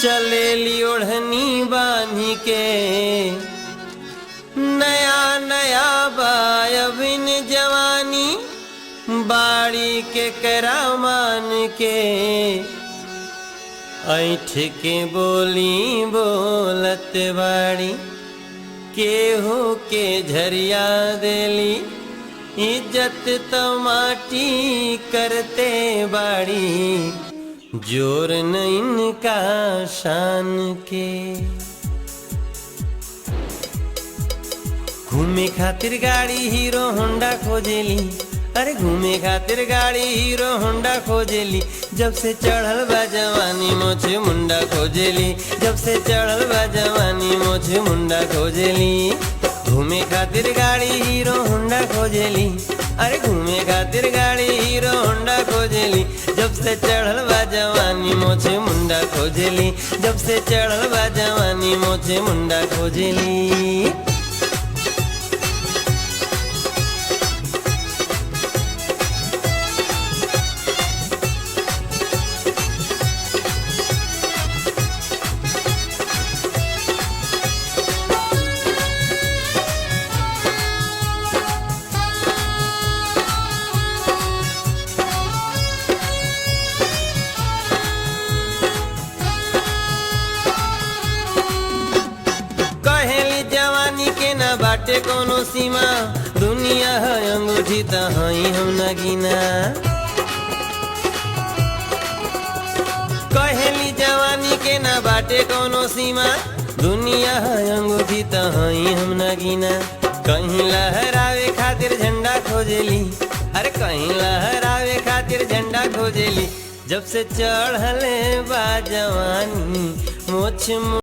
चलेली ओढ़नी बांधी के नया नया बायबिन जवानी बाड़ी के करामान के ऐठ के बोली बोलत बाड़ी केहू के झरिया देली इज्जत तो माटी करते बाड़ी जोर न इनका शान के। घूमे खातिर गाड़ी हीरो होंडा खोजेली, अरे घूमे खातिर गाड़ी हीरो होंडा खोजेली। जब से चढ़ल बा जवानी मोछे मुंडा खोजेली, जब से चढ़ल बा जवानी मोछे मुंडा खोजेली। घूमे खातिर गाड़ी हीरो होंडा खोजेली, अरे घूमे खातिर गाड़ी हीरो होंडा खोजेली। जब से चढ़ल बा जवानी मोछे मुंडा खोजेली, जब से चढ़ल बा जवानी मोछे मुंडा खोजेली। बाटे कोनो सीमा दुनिया है अंगूठी त हई हम नगीना। कहेली जवानी के ना बाटे कोनो सीमा दुनिया है अंगूठी त हई हम नगीना। कहीं लहरावे खातिर झंडा खोजेली, अरे कहीं लहरावे खातिर झंडा खोजेली। जब से चढ़ले बा जवानी मोछ